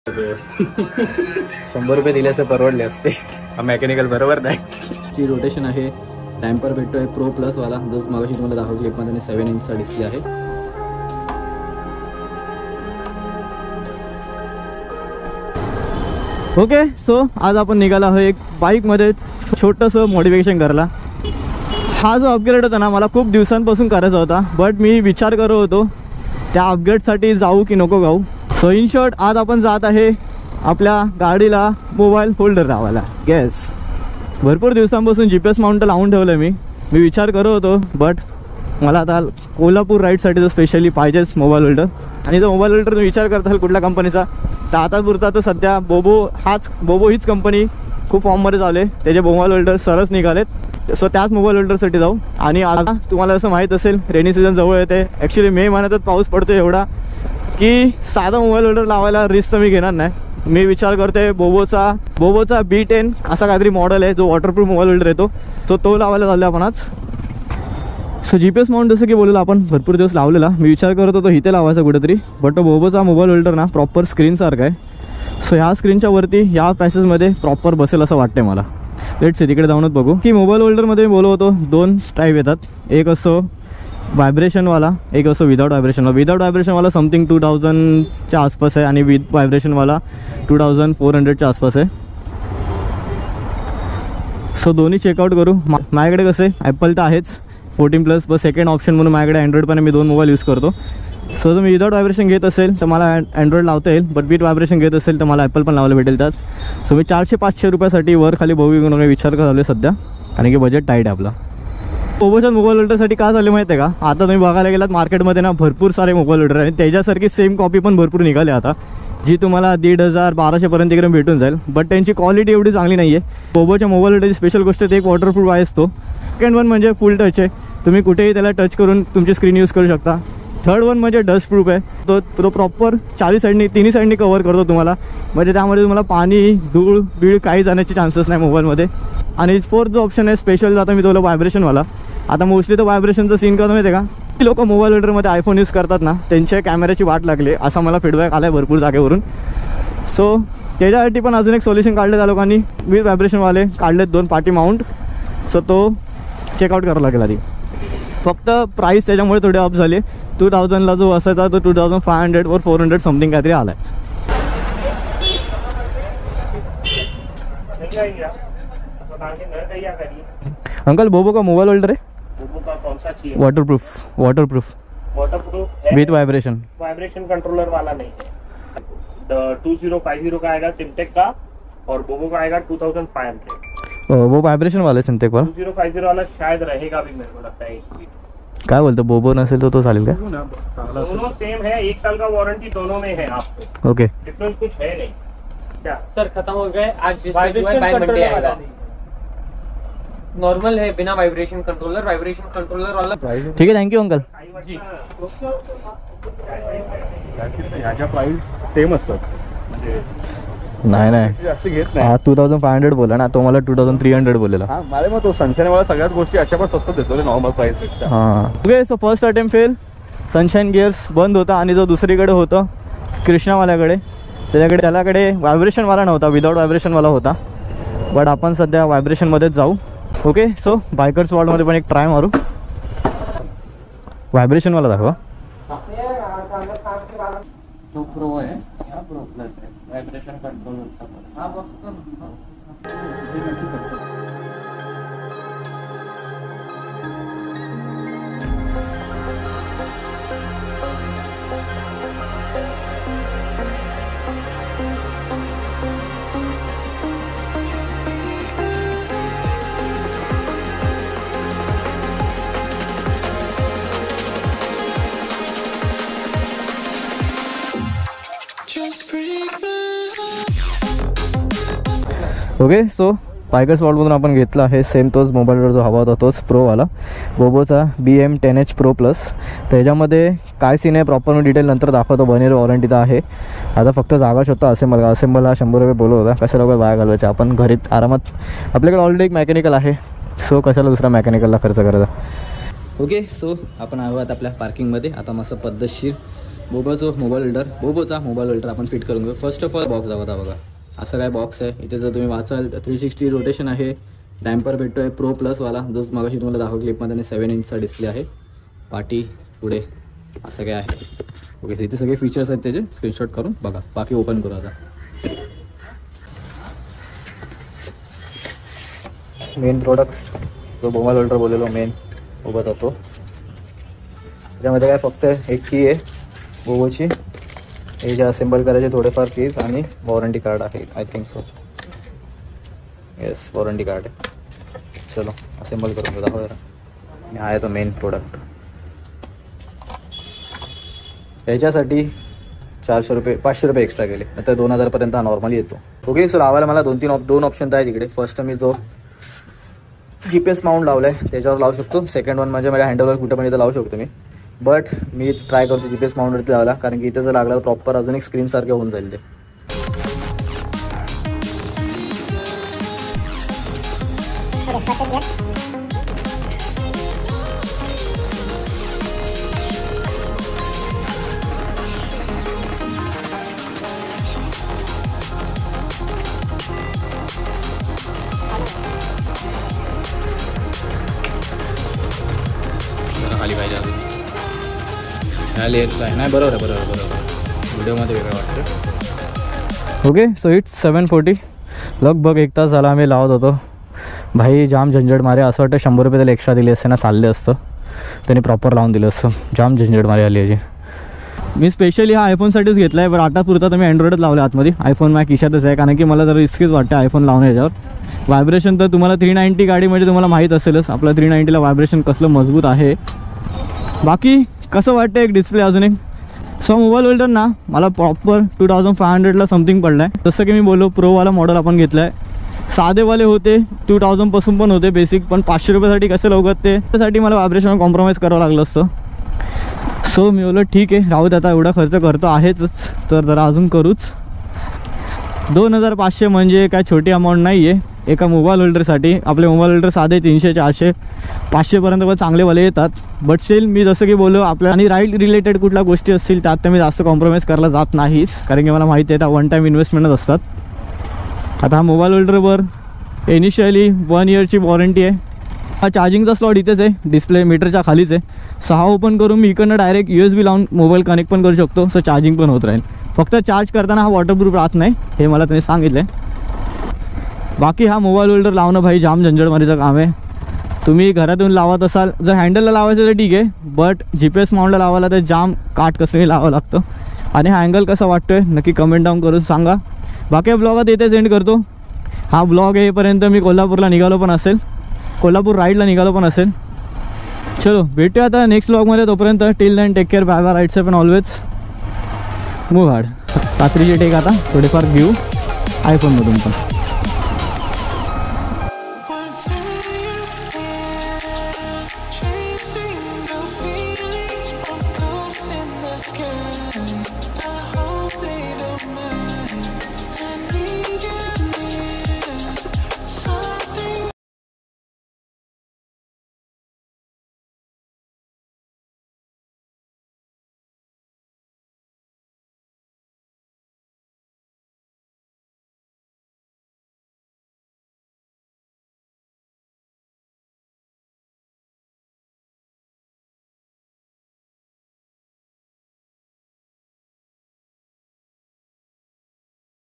100 रुपये दिले असं परवडले असते. मेकॅनिकल बरोबर नाही. ची रोटेशन आहे. टॅम्पर भेटतोय प्रो प्लस वाला, जो मागाशी तुम्हाला दाखवली 1.7 इंचचा डिस्प्ले आहे. ओके सो आज आपण निघाला आहोत एक बाईकमध्ये छोटंसं मॉडिफिकेशन करायला. हा जो अपग्रेड होता ना, मला खूप दिवसांपासून करायचा होता, बट मी विचार करत होतो त्या अपग्रेडसाठी जाऊ की नको जाऊ. सो इन शॉर्ट आज आपण जात आहे आपल्या गाडीला मोबाईल होल्डर लावायला. येस, भरपूर दिवसांपासून GPS माउंट लावून ठेवलं मी विचार करत होतो, बट मला आता कोल्हापूर राईडसाठी तर स्पेशली पाहिजेच मोबाईल होल्डर. आणि तो मोबाईल होल्डर विचार करताल कुठल्या कंपनीचा, तर आता पुरता तर सध्या बोबो हीच कंपनी खूप फॉर्ममध्ये चालू आहे. त्याचे मोबाईल होल्डर सरस निघालेत. सो त्याच मोबाईल होल्डरसाठी जाऊ. आणि आता तुम्हाला असं माहीत असेल रेनी सीझन जवळ येते. ॲक्च्युली मे महिन्यातच पाऊस पडतो एवढा की साधा मोबाईल होल्डर लावायला रिस्क तर मी घेणार नाही. मी विचार करते बोबोचा B10 असा काहीतरी मॉडेल आहे जो वॉटरप्रूफ मोबाईल होल्डर येतो, तो लावायला चाललो आपण आज. सो GPS माउंट जसं की बोललेलं आपण भरपूर दिवस लावलेला. मी विचार करत होतो इथे लावायचा कुठेतरी, बट तो बोबोचा मोबाईल होल्डर ना प्रॉपर स्क्रीनसारखा आहे. सो ह्या स्क्रीनच्या वरती या पॅसेजमध्ये प्रॉपर बसेल असं वाटते मला. लेट्स तिकडे जाऊनच बघू. की मोबाईल होल्डरमध्ये मी बोलत होतो 2 टाईप येतात. एक असो व्हायब्रेशनवाला, एक असो विदाउट व्हायब्रेशनवाला. विदाउट व्हायब्रेशनवाला समथिंग 2000च्या आसपास आहे आणि विथ व्हायब्रेशनवाला 2400च्या आसपास आहे. सो दोन्ही चेकआउट करू. माझ्याकडे कसं आहे ॲपल तर आहेच 14+, बस सेकंड ऑप्शन म्हणून माझ्याकडे अँड्रॉइड पण मी 2 मोबाईल यूज करतो. सो जर मी विदाउट व्हायब्रेशन घेत असेल तर मला अँड्रॉइड लावता येईल, बट विथ व्हायब्रेशन घेत असेल तर मला ॲपल पण लावायला भेटेल त्यात. सो मी 400-500 रुपयासाठी वर खाली बघू काही विचार चालू आहे सध्या, कारण की बजेट टाईट आहे आपला. बोबोच्या मोबाईल होल्डरसाठी काय झालं माहिती आहे का, आता तुम्ही बघायला गेलात मार्केटमध्ये ना भरपूर सारे मोबाईल होल्डर आहेत. त्याच्यासारखी सेम कॉपी पण भरपूर निघाली आता, जी तुम्हाला 1500-1200पर्यंत इकडे भेटून जाईल, बट त्यांची क्वालिटी एवढी चांगली नाही आहे. बोबोच्या मोबाईल होल्डरची स्पेशल गोष्ट ते एक वॉटरप्रूफ आहे असतो. सेकंड वन म्हणजे फुल टच आहे, तुम्ही कुठेही त्याला टच करून तुमची स्क्रीन यूज करू शकता. थर्ड वन म्हणजे डस्ट प्रूफ आहे, तो प्रॉपर तिन्ही साईडनी कवर करतो तुम्हाला, म्हणजे त्यामध्ये तुम्हाला पाणी धूळ बीळ काही जाण्याचे चान्सेस नाही मोबाईलमध्ये. आणि फोर्थ जो ऑप्शन आहे स्पेशल, आता मी बोललो व्हायब्रेशनवाला. आता मोस्टली तो व्हायब्रेशनचा सीन करतो माहिती आहे का, ती लोक मोबाईल होल्डरमध्ये आयफोन यूज करतात ना, त्यांच्या कॅमेऱ्याची वाट लागली असा मला फीडबॅक आला आहे भरपूर जागेवरून. सो त्याच्यासाठी पण अजून एक सोल्युशन काढले त्या लोकांनी, विथ व्हायब्रेशनवाले काढलेत 2 पार्टी माउंट. सो तो चेकआउट करावा लागेल आधी. फक्त प्राईस त्याच्यामुळे थोडे अप झाले. 2000ला जो असायचा तो 2500 वर 400 समथिंग काहीतरी आला आहे. अंकल बोबो का मोबाईल होल्डर है? बोबो का कौन सा चाहिए? वाटरप्रूफ विथ वाइब्रेशन कंट्रोलर वाला नहीं है. 2050 का आएगा सिमटेक का, और बोबो का आएगा 2500. वो वाइब्रेशन वाला सिमटेक वाला. 2050 वाला शायद रहेगा भी, मेरे को लगता है. काय बोलतो बोबो नसेल तो चालेल का? दोनों सेम है, 1 साल का वारंटी दोनों में है आपको. ओके, डिफरेंस कुछ है नहीं. क्या सर खत्म हो गए आज? बाय मंडे आएगा. नॉर्मल है बिना वाइब्रेशन कंट्रोलर वाला. ठीक आहे, थँक्यू अंकल. ह्याच्या प्राइस सेम असतात. नाही जास्त घेत नाही. हा 2500 बोला ना, तो मला 2300 बोललेला. हा, मला मग तो सनशाईन वाला सगळ्याच गोष्टी अशा पण स्वस्त देतो नॉर्मल प्राइस पेक्षा. हां okay. So first attempt fail. Sunshine gears बंद होता, आणि जो दुसरीकडे होतं कृष्णावाल्याकडे त्याच्याकडे व्हायब्रेशनवाला नव्हता, विदाउट व्हायब्रेशनवाला होता. बट आपण सध्या व्हायब्रेशनमध्येच जाऊ. ओके. सो बायकर्स वर्ल्डमध्ये पण एक ट्राय मारू. व्हायब्रेशनवाला दाखवा. तो प्रो है, या प्रो प्लस है, वाइब्रेशन कंट्रोलर. हां ओके. सो बायकर्स वर्ल्डमधून आपण घेतला आहे सेम तोच मोबाईलवर जो हवा होता तोच प्रोवाला, बोबोचा BM10H Pro Plus. त्याच्यामध्ये काय सीन आहे प्रॉपर मी डिटेल नंतर दाखवतो. 1 इयर वॉरंटी तर आहे. आता फक्त जागा शोधतो. असेंबल हा 100 रुपये बोलत होता. कशाला रुपये बाहेर घालवायचे, आपण घरीत आरामात. आपल्याकडे ऑलरेडी एक मेकॅनिकल आहे, सो कशाला दुसरा मेकॅनिकलला खर्च करायचा. ओके. सो आपण आहोत आपल्या पार्किंगमध्ये. आता मस्त पद्धतशीर बोबोचा मोबाईल होल्डर आपण फिट करून घेऊ. फर्स्ट ऑफ ऑल बॉक्स होता बघा, असं काय बॉक्स आहे. इथे जर तुम्ही वाचाल 360 रोटेशन आहे, डॅम्पर भेटतो आहे प्रो प्लसवाला, जो मगाशी तुम्हाला दाखव क्लिपमध्ये, आणि 7 इंचचा डिस्प्ले आहे. पाठी पुढे असं काय आहे. ओके, इथे सगळे फीचर्स आहेत त्याचे, स्क्रीनशॉट करून बघा. बाकी ओपन करू आता. मेन प्रोडक्ट जो मोबाईल होल्डर बोललेलो मेन उभा जातो. त्याच्यामध्ये काय फक्त एक की आहे बोबोची, हे जे असेंबल करायचे थोडेफार कीज, आणि वॉरंटी कार्ड आहे. I think so, yes warranty card आहे. चलो असेंबल करून दाखवा जरा. हा आहे तो मेन प्रोडक्ट. याच्यासाठी 400 रुपये 500 रुपये एक्स्ट्रा गेले, आता 2000 पर्यंत हा नॉर्मली येतो. ओके, सो लावायला मला दोन ऑप्शन आहेत इकडे. फर्स्ट मी जो GPS माउंट लावला आहे त्याच्यावर लावू शकतो. सेकंड वन म्हणजे माझ्या हँडलवर कुठं पण इथं लावू शकतो मी, बट मी ट्राय करतो GPS माउंटवरती लावायला, कारण की इथं जर लागला तर प्रॉपर अजून एक स्क्रीनसारखं होऊन जाईल ते. खाली पाहिजे अजून नाही. बरोबर व्हिडिओमध्ये वेगळं वाटतं. Okay, so it's 7:40. लगभग 1 तास झाला आम्ही लावत होतो. भाई जाम झंझट मारे, असं वाटतं 100 रुपये त्याला एक्स्ट्रा दिले असते ना, चालले असतं त्यांनी प्रॉपर लावून दिलं असतं. जाम झंझट मारे आली याची. मी स्पेशली हा आयफोनसाठीच घेतला आहे, पण आता पुरता तर मी अँड्रॉइडच लावला आतमध्ये. आयफोन माझ्या खिशातच आहे, कारण की मला जरा रिस्कीच वाटतं आयफोन लावणं याच्यावर. व्हायब्रेशन तर तुम्हाला 390 गाडी म्हणजे तुम्हाला माहीत असेलच, आपल्या 390ला व्हायब्रेशन कसलं मजबूत आहे. बाकी कसं वाटतं एक डिस्प्ले अजून एक. सो मोबाईल होल्डर ना मला प्रॉपर 2500ला समथिंग पडला आहे. जसं की मी बोललो प्रोवाला मॉडेल आपण घेतला आहे. साधेवाले होते 2000 पासून पण होते बेसिक, पण 500 रुपयासाठी कसे लवकर ते, त्यासाठी मला व्हायब्रेशन कॉम्प्रोमाइज करावं लागलं असतं. सो मी बोललो ठीक आहे राहू दे, आता एवढा खर्च करतो आहेच तर जरा अजून करूच. 2500 म्हणजे काय छोटी अमाऊंट नाही आहे एका मोबाईल होल्डरसाठी. आपले मोबाईल होल्डर साधे 300, 400, 500पर्यंत पण चांगलेवाले येतात. बट स्टील मी जसं की बोललो आपल्या आणि राईड रिलेटेड कुठल्या गोष्टी असतील त्यात तर मी जास्त कॉम्प्रोमाइज करायला जात नाहीच, कारण की मला माहिती आहे त्या वन टाईम इन्व्हेस्टमेंटच असतात. आता हा मोबाईल होल्डरवर इनिशियली 1 इयरची वॉरंटी आहे. हा चार्जिंगचा स्लॉट इथेच आहे, डिस्प्ले मीटरच्या खालीच आहे. 6 ओपन करून मी इकडनं डायरेक्ट USB लावून मोबाईल कनेक्ट पण करू शकतो, सो चार्जिंग पण होत राहील. फक्त चार्ज करताना हा वॉटरप्रूफ राहत नाही, हे मला त्यांनी सांगितलं आहे. बाकी हा मोबाईल होल्डर लावणं भाई जाम झंझटमारीचं काम आहे. तुम्ही घरातून लावत असाल, जर हँडलला लावायचं तर ठीक आहे, बट GPS माउंटला लावायला तर जाम काटकसरीने लावावं लागतं. आणि हा अँगल कसा वाटतो आहे नक्की कमेंट डाऊन करून सांगा. बाकी ब्लॉगात येते सेंड करतो. हा ब्लॉग येईपर्यंत मी कोल्हापूरला निघालो पण असेल, कोल्हापूर राईडला निघालो पण असेल. चलो भेटूया आता नेक्स्ट ब्लॉगमध्ये. तोपर्यंत till then take care, bye bye, right safe and always move hard. रात्रीचे टेक आता थोडेफार घेऊ आयफोनमधून पण.